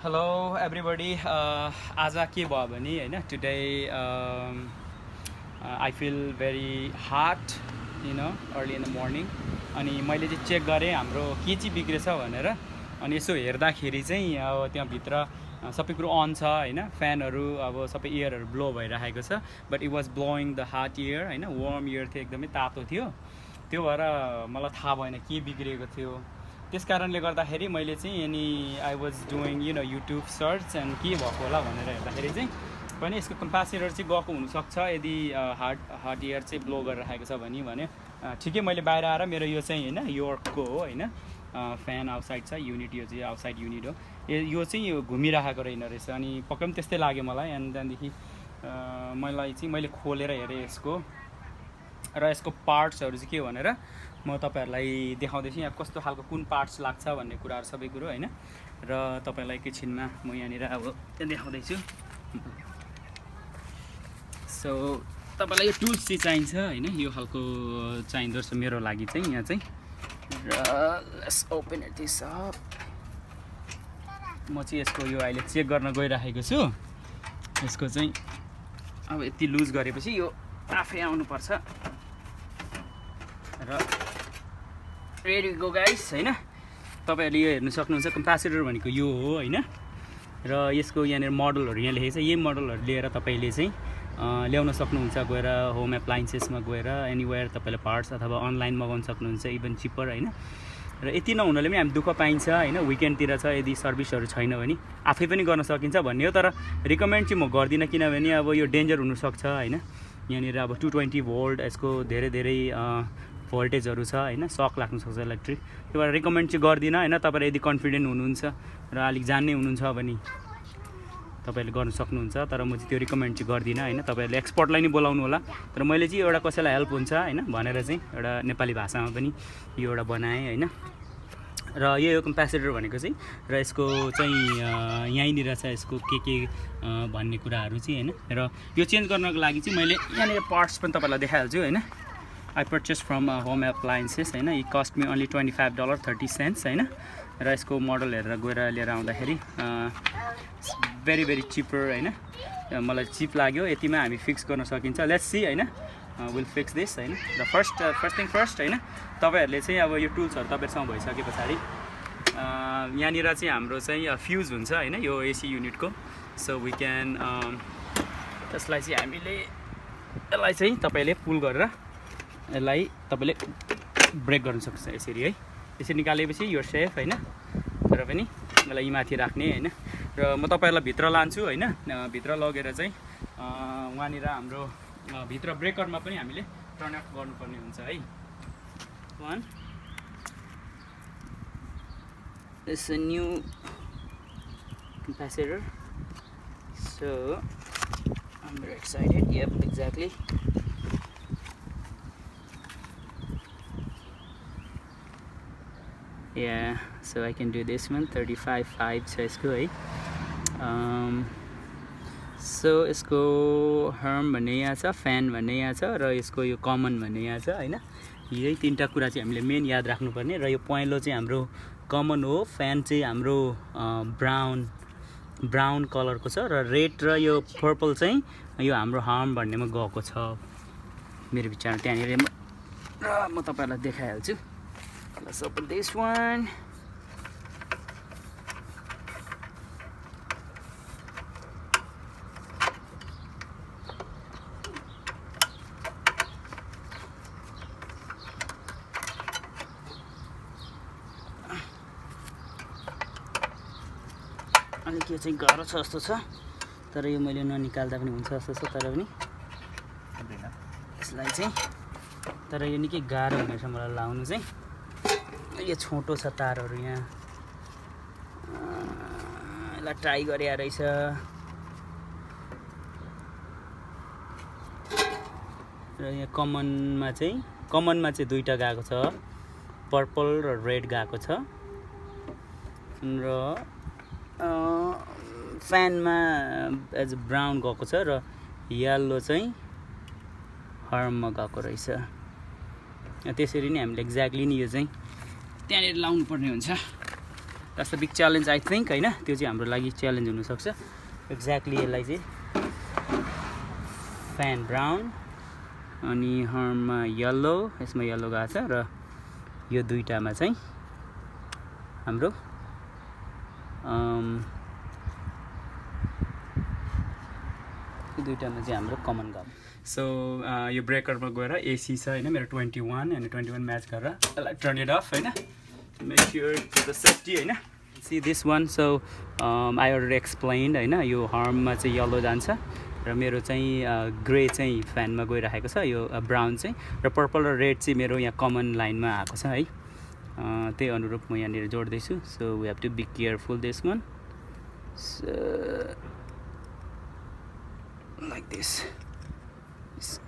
Hello everybody. आज के भयो भने हैन today I feel very hot, early in the morning. अनि मैले चाहिँ चेक गरेँ हाम्रो के चाहिँ बिग्रेछ भनेर। अनि यसो हेर्दाखेरि चाहिँ अब त्यहाँ भित्र सबै कुरो अन छ हैन, फ्यानहरु अब सबै एयरहरु ब्लो भइरहेको छ, but it was blowing the hot air हैन, वार्म एयर थियो, एकदमै तातो थियो। त्यो भएर मलाई थाहा भएन के बिग्रेको थियो। त्यस कारणले गर्दाखेरि मैले चाहिँ अनि I was doing YouTube search and के भएको होला भनेर हेर्दाखेरि चाहिँ पनि यसको कम्प्यासिटर चाहिँ गएको हुनसक्छ यदि हट एयर चाहिँ ब्लो गरिरहेको छ भने ठिकै मैले बाहिर आएर मेरो यो चाहिँ हैन योर्कको हो हैन, फ्यान आउटसाइड छ, युनिट यो चाहिँ आउटसाइड युनिट हो, यो चाहिँ यो घुमिरहेको रहेन रहेछ। अनि पक्कै पनि त्यस्तै लाग्यो मलाई। एन्ड त्यहाँदेखि मैले खोलेर हेरेँ यसको र यसको पार्ट्सहरू चाहिँ के भनेर म तपाईहरुलाई देखाउँदैछु। यहाँ कस्तो खालको कुन पार्ट्स लाग्छ भन्ने कुराहरु सबै कुरो हैन, र तपाईलाई एकैछिनमा म यहाँनिर अब देखाउँदैछु। सो तपाईलाई यो टुल्स चाहिँ चाहिन्छ हैन, यो खालको चाहिँदो रहेछ मेरो लागि चाहिँ यहाँ चाहिँ। र let's open it this up. म चाहिँ यसको यो अहिले चेक गर्न गइराखेको छु। यसको चाहिँ अब यति लुज गरेपछि यो आफै आउनु पर्छ र रेडी गो गाइस हैन। तपाईहरुले यो हेर्न सक्नुहुन्छ, कम्प्यासिटर भनेको यो हो हैन, र यसको यहाँनिर मोडलहरु यहाँ लेखेको छ। यही मोडलहरु लिएर तपाईले चाहिँ ल्याउन सक्नुहुन्छ, गएर होम एप्लायन्सेसमा गएर एनीवेयर तपाईले पार्ट्स अथवा अनलाइन मगाउन सक्नुहुन्छ, इभन चिपर हैन। र यति नहुनाले पनि हामी दुःख पाइन्छ हैन, विकेन्डतिर छ यदि सर्भिसहरु छैन भने आफै पनि गर्न सकिन्छ भन्ने हो। तर रिकमेन्ड चाहिँ म गर्दिन, किनभने अब यो डेन्जर हुन सक्छ हैन। यहाँनिर अब 220 भोल्ट यसको धेरै भोल्टेजहरु छ हैन, शक लाग्न सक्छ इलेक्ट्रिक। त्यो भएर रिकमेन्ड चाहिँ गर्दिन हैन। तपाईहरु यदि कन्फिडेन्ट हुनुहुन्छ र अलिक जान्ने हुनुहुन्छ भने तपाईहरुले गर्न सक्नुहुन्छ, तर म चाहिँ त्यो रिकमेन्ड चाहिँ गर्दिन हैन। तपाईहरुले एक्सपर्टलाई नै बोलाउनु होला। तर मैले चाहिँ एउटा कसैलाई हेल्प हुन्छ हैन भनेर चाहिँ एउटा नेपाली भाषामा पनि यो एउटा बनाएँ हैन। र यो कम्प्यासिटर भनेको चाहिँ र यसको चाहिँ यहीँनिर छ यसको के भन्ने कुराहरु चाहिँ हैन। र यो चेन्ज गर्नको लागि चाहिँ मैले यहाँनिर पार्ट्स पनि तपाईलाई देखाइहाल्छु हैन। I purchased from home appliances हैन। It cost me only $25.30 हैन। र यसको मोडल हेरेर गएर लिएर आउँदाखेरि very cheaper हैन, मलाई चिप लाग्यो। यतिमा हामी फिक्स गर्न सकिन्छ। लेट्स सी हैन, विल फिक्स दिस हैन। द फर्स्ट थिङ फर्स्ट हैन, तपाईहरुले चाहिँ अब यो टुल्सहरु तपाईहरुसँग भइसके पछाडी यहाँनिर चाहिँ हाम्रो चाहिँ फ्युज हुन्छ हैन, यो एसी युनिटको। सो वी क्यान त्यसलाई चाहिँ हामीले यसलाई चाहिँ तपाईले पुल गरेर यसलाई तपाईले ब्रेक गर्न सक्छ यसरी है। यसरी निकालेपछि यो सेफ हैन, तर पनि यसलाई माथि राख्ने हैन। र म तपाईहरुलाई भित्र लान्छु हैन। भित्र लगेर चाहिँ वहाँनिर हाम्रो भित्र ब्रेकरमा पनि हामीले टर्न अफ गर्नुपर्ने हुन्छ है। One, it's a new capacitor, so I'm very excited. Yep, exactly. Yeah, so I can do this one. 35.5 छ यसको है। सो यसको हर्म भन्ने यहाँ छ, फ्यान भन्ने यहाँ छ, र यसको यो कमन भन्ने यहाँ छ हैन। यही तीनटा कुरा चाहिँ हामीले मेन याद राख्नुपर्ने। र यो पहेँलो चाहिँ हाम्रो कमन हो, फ्यान चाहिँ हाम्रो ब्राउन कलरको छ, र रेड र यो पर्पल चाहिँ यो हाम्रो हर्म भन्नेमा गएको छ मेरो विचारमा त्यहाँनिर। र म तपाईहरुलाई देखाइहाल्छु। Let's open this one. अलिक यो चाहिँ गाह्रो छ जस्तो छ, तर यो मैले ननिकाल्दा पनि हुन्छ जस्तो छ। तर पनि यसलाई चाहिँ, तर यो निकै गाह्रो हुनेछ मलाई लाउनु चाहिँ। यो छोटो छ तारहरु यहाँ, यसलाई ट्राई गरे रहेछ। र यहाँ कमनमा चाहिँ दुईटा गएको छ, पर्पल र रेड गएको छ। र फ्यानमा एज ब्राउन गएको छ, र येलो चाहिँ हर्ममा गएको रहेछ। त्यसरी नै हामीले एक्ज्याक्टली नि यो चाहिँ त्यहाँनिर लाउनु पर्ने हुन्छ। That's the big challenge I think होइन त्यो चाहिँ हाम्रो लागि च्यालेन्ज हुनसक्छ एक्ज्याक्टली यसलाई चाहिँ फ्यान ब्राउन अनि हर्नमा येल्लो यसमा येल्लो गएको छ र यो दुईटामा चाहिँ हाम्रो कमन गम सो यो ब्रेकरमा गएर एसी छ होइन मेरो 21 अनि 21 म्याच गरेर यसलाई टर्न इट अफ होइन मेक स्योर द सेफ्टी होइन see this one so I already explained होइन यो हर्ममा चाहिँ येल्लो जान्छ र मेरो चाहिँ ग्रे चाहिँ फ्यानमा गइरहेको छ यो ब्राउन चाहिँ र पर्पल र रेड चाहिँ मेरो यहाँ कमन लाइनमा आएको छ है त्यही अनुरूप म यहाँनिर जोड्दैछु so we have to be careful this one so like this just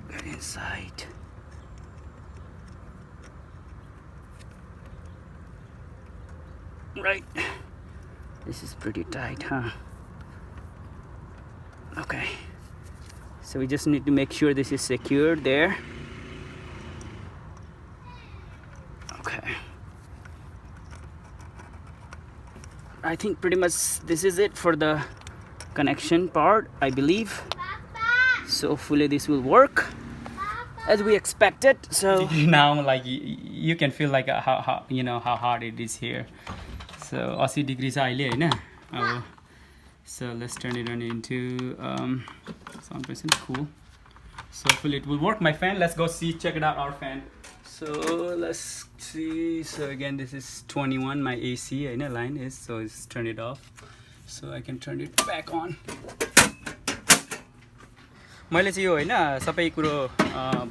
get inside right this is pretty tight huh okay so we just need to make sure this is secured there okay I think pretty much this is it for the connection part I believe so hopefully this will work as we expected so now like you can feel like how you know how hard it is here so 80 degrees aile haina so let's turn it on into 100% cool so hopefully it will work my fan let's go see check it out our fan so let's see so again this is 21 my AC haina line is so let's turn it off so I can turn it back on मैले चाहिँ यो हैन सबै कुरो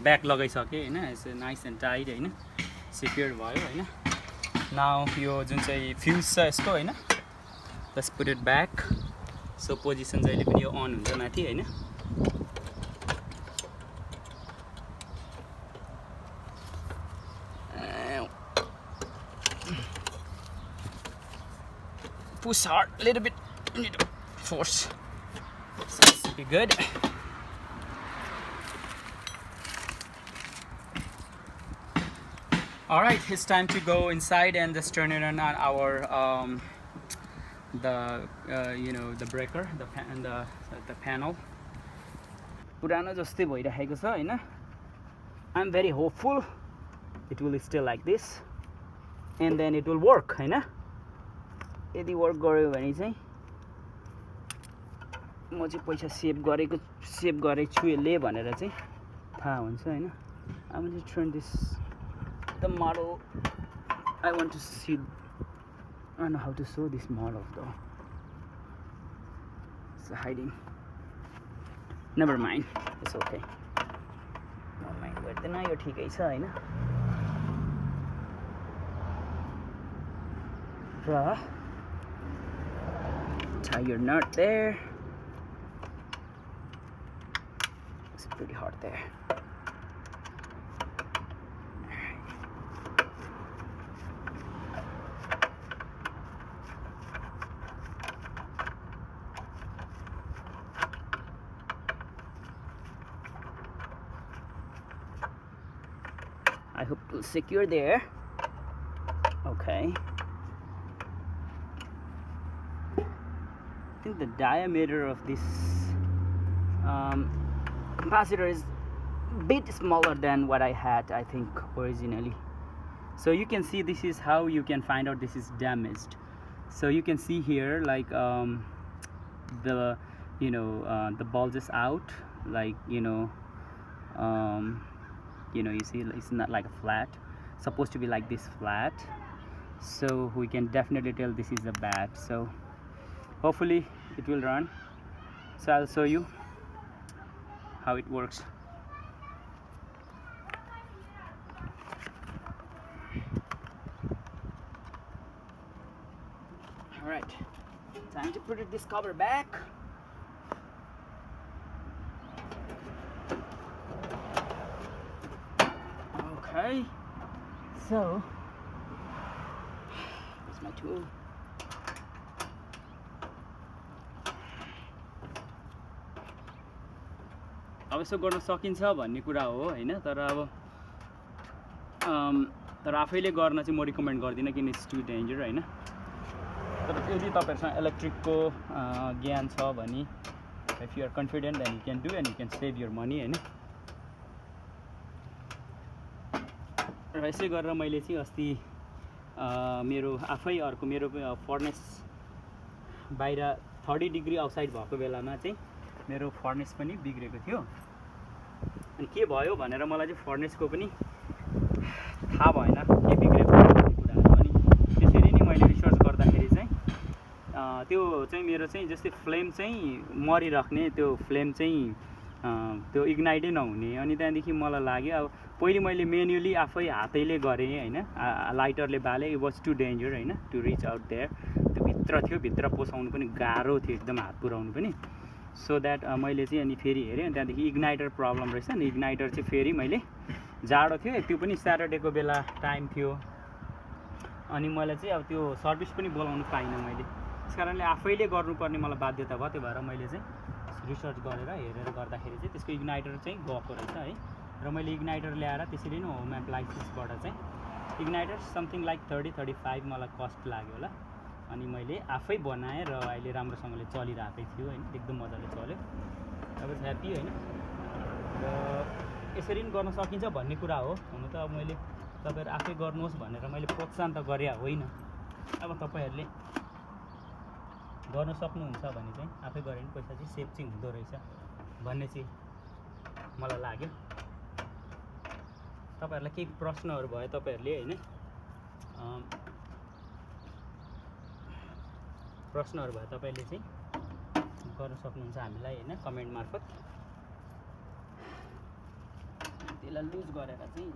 back लगाइसके हैन it's nice and tight हैन secured भयो हैन नाउ यो जुन चाहिँ फ्युज छ यसको हैन let's put it back so position जहिले पनि यो अन हुन्छ माथि हैन push hard a little bit you need to force so this should be good all right it's time to go inside and just turn it on our you know the breaker the panel purano jastai bhairaheko cha haina I'm very hopeful it will stay like this and then it will work haina यदि work गर्यो भने चाहिँ म चाहिँ पैसा save गरेछु यसले भनेर चाहिँ थाहा हुन्छ हैन I'm going to turn this the model I want to see I don't know how to show this model though it's hiding never mind it's okay never mind गर्दैन यो ठिकै छ हैन र tie your nut there it's pretty hard there I hope it will secure there okay I think the diameter of this capacitor is a bit smaller than what I had I think originally so you can see this is how you can find out this is damaged so you can see here like the you know the bulges out like you know you see it's not like a flat it's supposed to be like this flat so we can definitely tell this is a bad so hopefully it will run so I'll show you how it works all right time to put this cover back okay so here's my tool अब यसो गर्न सकिन्छ भन्ने कुरा हो हैन तर अब तर आफैले गर्न चाहिँ म रिकमेन्ड गर्दिन किन इट्स टु डेन्जर हैन तर यदि तपाईँहरूसँग इलेक्ट्रिकको ज्ञान छ भने if you are confident then you can do and you can save your money होइन। र यसै गरेर मैले चाहिँ अस्ति मेरो आफै अर्को मेरो फर्नेस बाहिर 30 डिग्री आउटसाइड भएको बेलामा चाहिँ मेरो फर्नेस पनि बिग्रेको थियो। अनि के भयो भनेर मलाई चाहिँ फर्नेसको पनि थाहा भएन के बिग्रेको भन्ने कुराहरू। अनि त्यसरी नै मैले रिसर्च गर्दाखेरि चाहिँ त्यो चाहिँ मेरो चाहिँ जस्तै फ्लेम चाहिँ मरिराख्ने, त्यो फ्लेम चाहिँ त्यो इग्नाइटै नहुने। अनि त्यहाँदेखि मलाई लाग्यो अब पहिले मैले मेन्युली आफै हातैले गरेँ होइन, लाइटरले बाले। इट वाज टु डेन्जर होइन टु रिच आउट देयर। त्यो भित्र थियो, भित्र पोसाउनु पनि गाह्रो थियो एकदम, हात पुऱ्याउनु पनि। सो द्याट मैले चाहिँ अनि फेरि हेरेँ, अनि त्यहाँदेखि इग्नाइटर प्रब्लम रहेछ नि। इग्नाइटर चाहिँ फेरि मैले जाडो थियो, त्यो पनि स्याटरडेको बेला टाइम थियो। अनि मैले चाहिँ अब त्यो सर्भिस पनि बोलाउनु पाइनँ मैले, त्यस कारणले आफैले गर्नुपर्ने मलाई बाध्यता भयो। त्यो भएर मैले चाहिँ रिसर्च गरेर हेरेर गर्दाखेरि चाहिँ त्यसको इग्नाइटर चाहिँ गएको रहेछ है। र मैले इग्नाइटर ल्याएर त्यसरी नै होम एप्लायन्सेसबाट चाहिँ इग्नाइटर समथिङ लाइक 30-35 मलाई कस्ट लाग्यो होला। अनि मैले आफै बनाएँ र अहिले राम्रोसँगले चलिरहेकै थियो होइन, एकदम मजाले चल्यो। अब ह्याप्पी होइन। र यसरी पनि गर्न सकिन्छ भन्ने कुरा हो। हुनु त अब मैले तपाईँहरू आफै गर्नुहोस् भनेर मैले प्रोत्साहन त गरे होइन। अब तपाईँहरूले गर्न सक्नुहुन्छ भने चाहिँ आफै गरे पनि पैसा चाहिँ सेभ चाहिँ हुँदो रहेछ भन्ने चाहिँ मलाई लाग्यो। तपाईँहरूलाई केही प्रश्नहरू भयो तपाईँहरूले होइन, प्रश्नहरू भयो तपाईँले चाहिँ गर्न सक्नुहुन्छ हामीलाई होइन, कमेन्ट मार्फत। त्यसलाई लुज गरेर चाहिँ